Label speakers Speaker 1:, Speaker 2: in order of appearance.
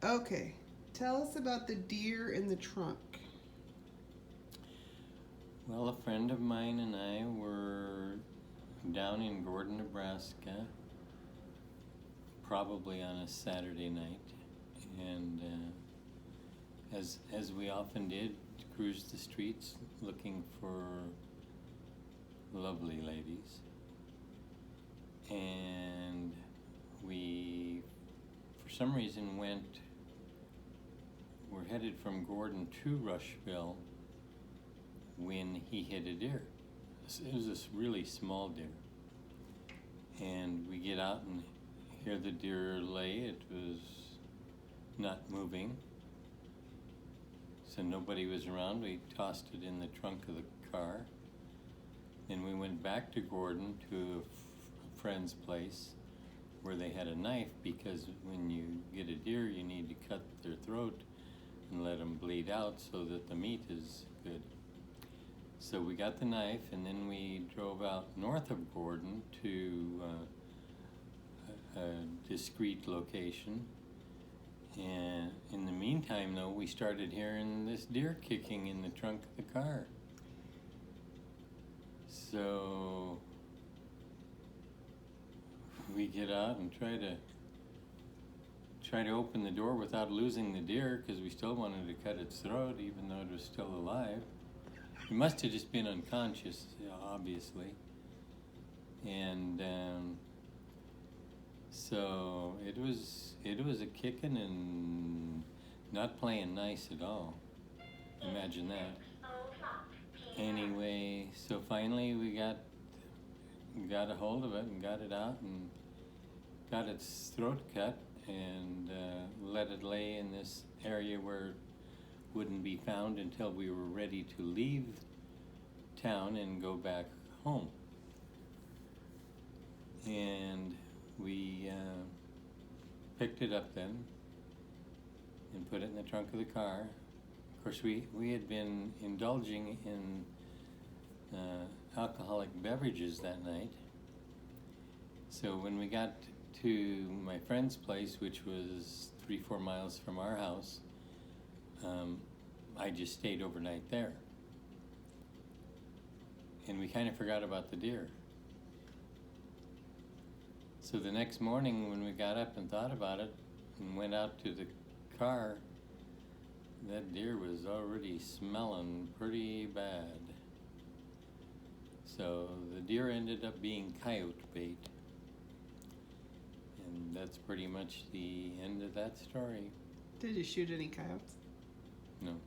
Speaker 1: Okay, tell us about the deer in the trunk.
Speaker 2: Well, a friend of mine and I were down in Gordon, Nebraska, probably on a Saturday night, and as we often did, cruised the streets looking for lovely ladies, and we, for some reason, we're headed from Gordon to Rushville when he hit a deer. It was this really small deer. And we get out and hear the deer lay. It was not moving. So nobody was around. We tossed it in the trunk of the car. Then we went back to Gordon to a friend's place where they had a knife, because when you get a deer, you need to cut their throat and let them bleed out so that the meat is good. So we got the knife, and then we drove out north of Gordon to a discreet location. And in the meantime, though, we started hearing this deer kicking in the trunk of the car. So we get out and try to open the door without losing the deer, because we still wanted to cut its throat even though it was still alive. It must have just been unconscious, obviously. And so it was a kicking and not playing nice at all. Imagine that. Anyway, so finally we got a hold of it and got it out and got its throat cut, and let it lay in this area where it wouldn't be found until we were ready to leave town and go back home. And we picked it up then and put it in the trunk of the car. Of course, we had been indulging in alcoholic beverages that night. So when we got to my friend's place, which was 3-4 miles from our house, I just stayed overnight there. And we kind of forgot about the deer. So the next morning when we got up and thought about it and went out to the car, that deer was already smelling pretty bad. So the deer ended up being coyote bait. And that's pretty much the end of that story.
Speaker 1: Did you shoot any coyotes?
Speaker 2: No.